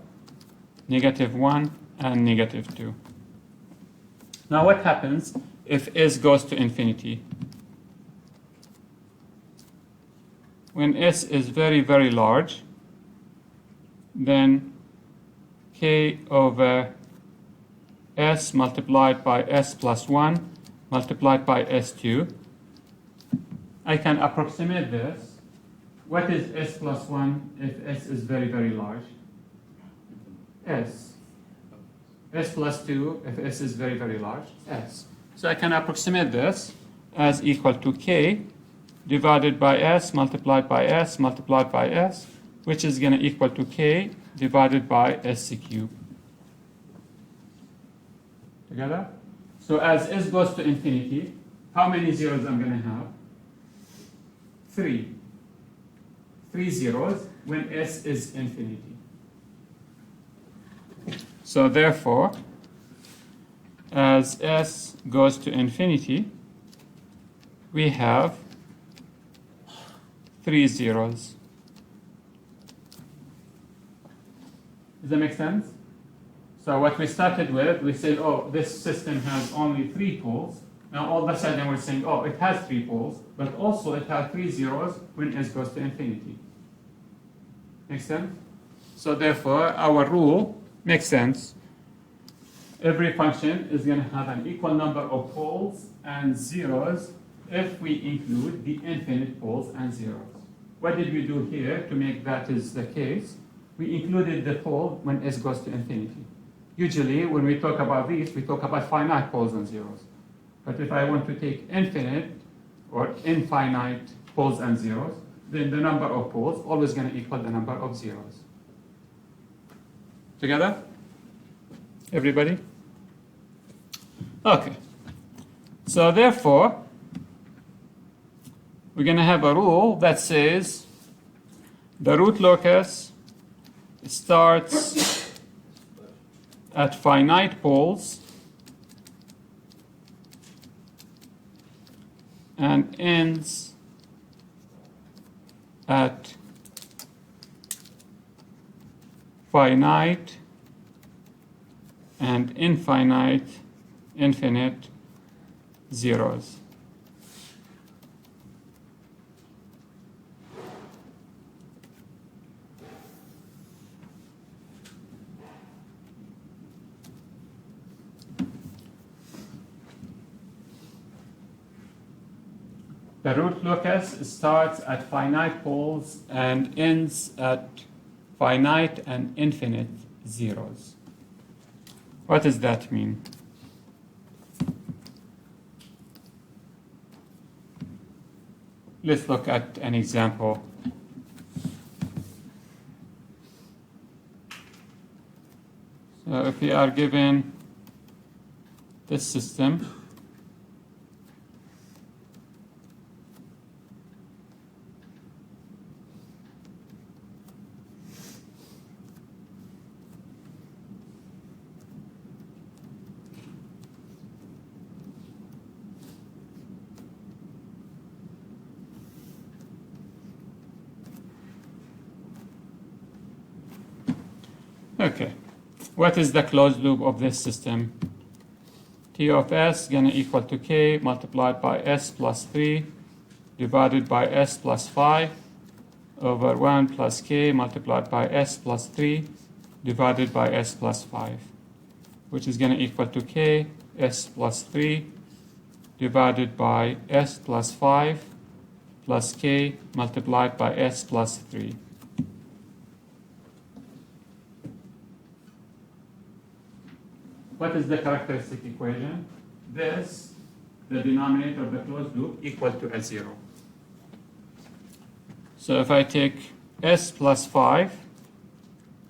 -1, and -2. Now what happens if s goes to infinity? When s is very, very large, then k over s multiplied by s plus 1 multiplied by s2. I can approximate this. What is s plus 1 if s is very, very large? S. S plus 2 if s is very, very large? S. So I can approximate this as equal to k divided by s multiplied by s multiplied by s, which is going to equal to k divided by s cubed. Together? So as s goes to infinity, how many zeros I'm going to have? 3. 3 zeros when s is infinity. So therefore, as s goes to infinity, we have 3 zeros. Does that make sense? So what we started with, we said, oh, this system has only 3 poles. Now all of a sudden we're saying, oh, it has 3 poles, but also it has 3 zeros when s goes to infinity. Make sense? So therefore, our rule makes sense. Every function is going to have an equal number of poles and zeros if we include the infinite poles and zeros. What did we do here to make that is the case? We included the pole when s goes to infinity. Usually, when we talk about these, we talk about finite poles and zeros. But if I want to take infinite or infinite poles and zeros, then the number of poles always going to equal the number of zeros. Together? Everybody? Okay. So therefore, we're going to have a rule that says the root locus starts at finite poles and ends at finite and infinite zeros. The root locus starts at finite poles and ends at finite and infinite zeros. What does that mean? Let's look at an example. So if we are given this system, okay, what is the closed loop of this system? T of s going to equal to k multiplied by s plus 3 divided by s plus 5 over 1 plus k multiplied by s plus 3 divided by s plus 5, which is going to equal to k s plus 3 divided by s plus 5 plus k multiplied by s plus 3. what is the characteristic equation? This, the denominator of the closed loop, equal to S0. So if I take S plus 5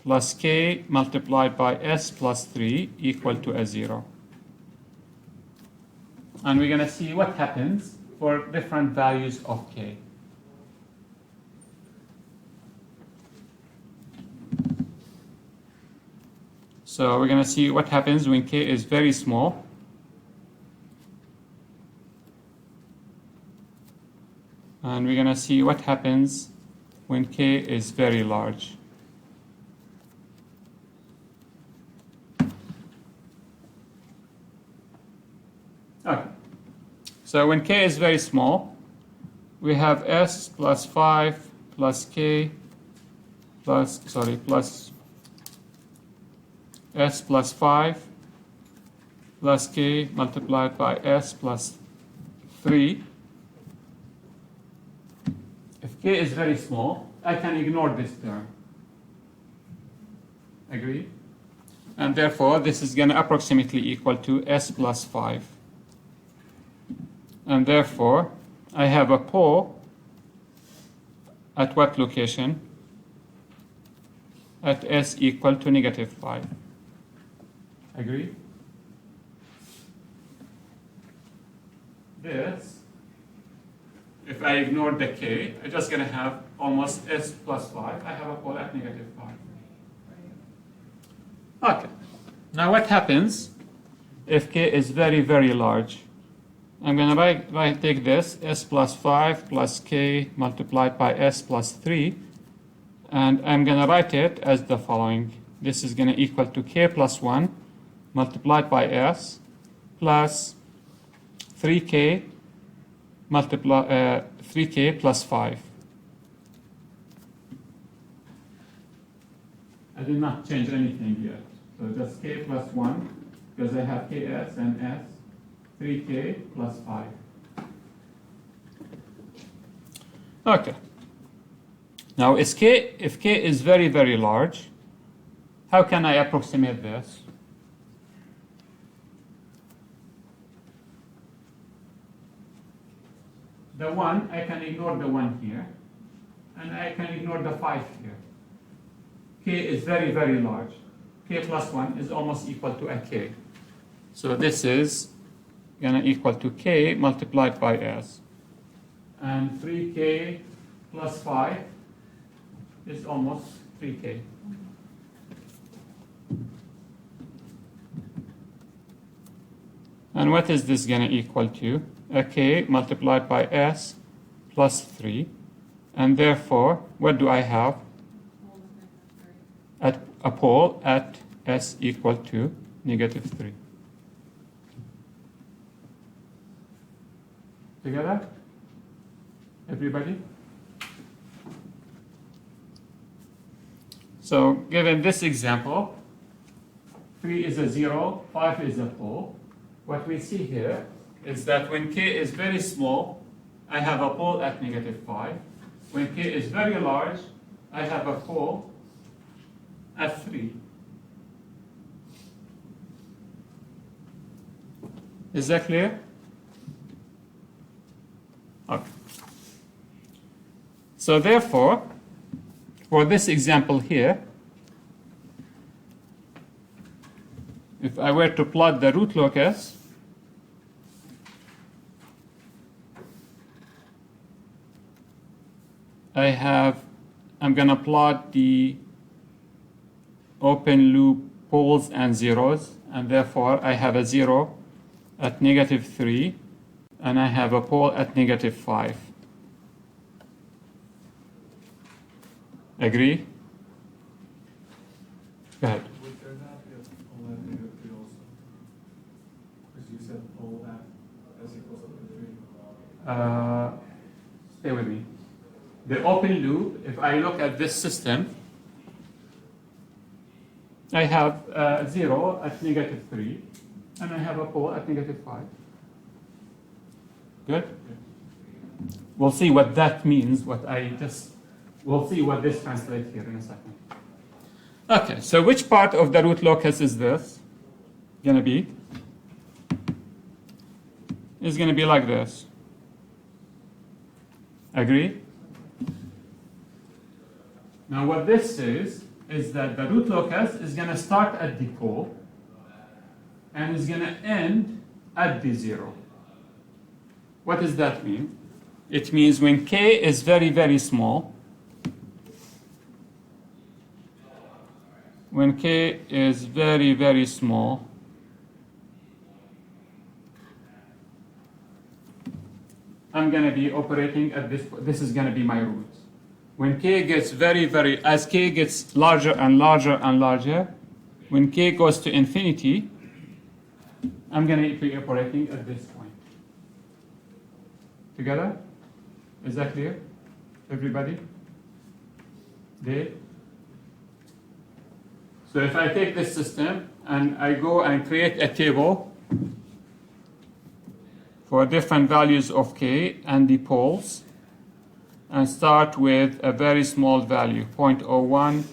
plus K multiplied by S plus 3 equal to S0. And we're going to see what happens for different values of K. So we're going to see what happens when K is very small. And we're going to see what happens when K is very large. Okay. So when K is very small, we have S plus 5 plus K plus S plus 5 plus K multiplied by S plus 3. If K is very small, I can ignore this term. Agree? And therefore, this is going to approximately equal to S plus 5. And therefore, I have a pole at what location? At S equal to negative 5. Agree? This, if I ignore the K, I'm just going to have almost S plus 5. I have a pole at negative 5. Okay. Now what happens if K is very, very large? I'm going to take this, S plus 5 plus K multiplied by S plus 3, and I'm going to write it as the following. This is going to equal to K plus 1 multiplied by S plus 3K 3K plus 5. I did not change anything yet. So just K plus 1, because I have KS and S. 3K plus 5. Okay. Now, if K is very, very large, how can I approximate this? The 1, I can ignore the 1 here, and I can ignore the 5 here. K is very, very large. K plus 1 is almost equal to a K. So this is going to equal to K multiplied by S. And 3K plus 5 is almost 3K. And what is this going to equal to? A K multiplied by S plus 3. And therefore, what do I have? At a pole at S equal to negative 3. Together? Everybody? So, given this example, 3 is a 0, 5 is a pole. What we see here is that when K is very small, I have a pole at negative 5. When K is very large, I have a pole at 3. Is that clear? Okay. So therefore, for this example here, if I were to plot the root locus, I'm going to plot the open loop poles and zeros, and therefore I have a 0 at negative 3, and I have a pole at negative 5. Agree? Go ahead. Would there not be a pole at negative 3 also? Because you said pole at S equals to 3. Stay with me. The open loop, if I look at this system, I have 0 at negative 3, and I have a pole at negative 5. Good? We'll see what that means, we'll see what this translates here in a second. Okay, so which part of the root locus is this? gonna be is gonna be like this. Agree? Now what this says is that the root locus is gonna start at the pole and is gonna end at the 0. What does that mean? It means when k is very, very small, when k is very, very small, I'm going to be operating at this is going to be my root. When k gets as k gets larger and larger and larger, when k goes to infinity, I'm going to be operating at this point. Together? Is that clear? Everybody? Dave? So if I take this system and I go and create a table for different values of k and the poles, and start with a very small value, 0.01,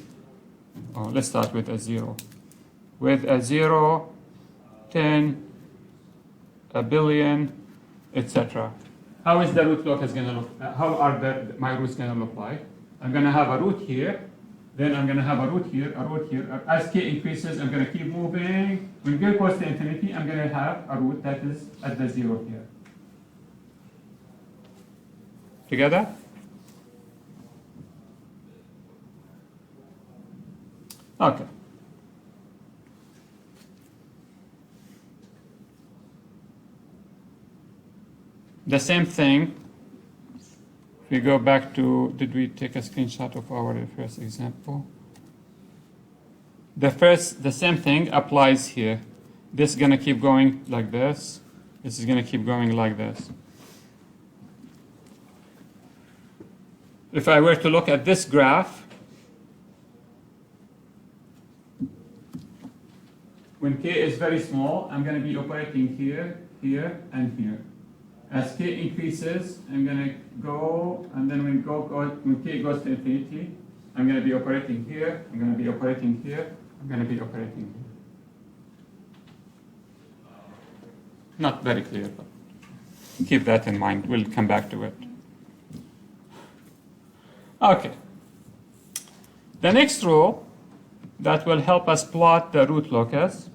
let's start with a 0. With a 0, 10, a billion, etc. How is the root locus going to look? How are my roots going to look like? I'm going to have a root here, then I'm going to have a root here, a root here. As k increases, I'm going to keep moving. When k goes to infinity, I'm going to have a root that is at the 0 here. Together? Okay. The same thing, if we go back to, did we take a screenshot of our first example? The same thing applies here. This is going to keep going like this. This is going to keep going like this. If I were to look at this graph, when k is very small, I'm going to be operating here, here, and here. As k increases, I'm going to go, and then when k goes to infinity, I'm going to be operating here, I'm going to be operating here, I'm going to be operating here. Not very clear, but keep that in mind. We'll come back to it. Okay. The next rule that will help us plot the root locus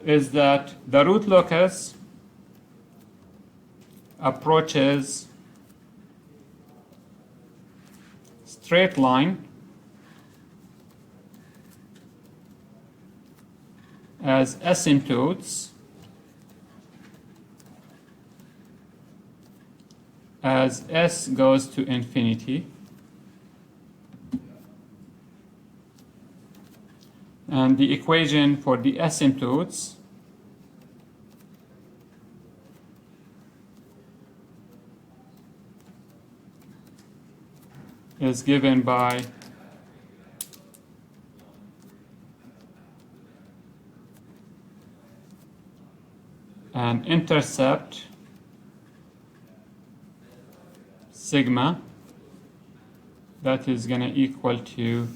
is that the root locus approaches straight line as asymptotes as s goes to infinity, and the equation for the asymptotes is given by an intercept sigma that is going to equal to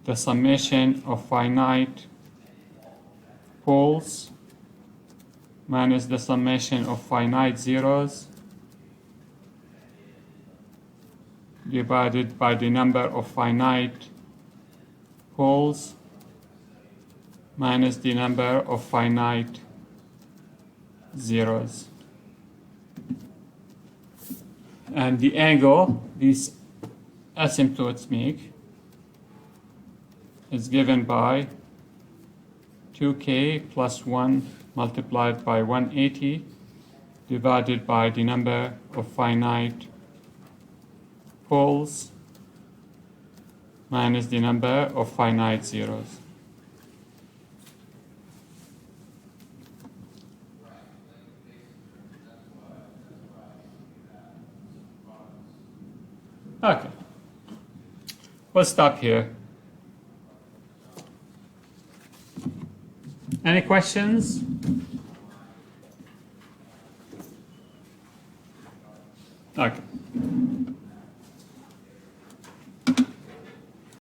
the summation of finite poles minus the summation of finite zeros divided by the number of finite poles minus the number of finite zeros. And the angle these asymptotes make is given by 2k plus 1 multiplied by 180 divided by the number of finite poles minus the number of finite zeros. Okay, we'll stop here. Any questions? Okay.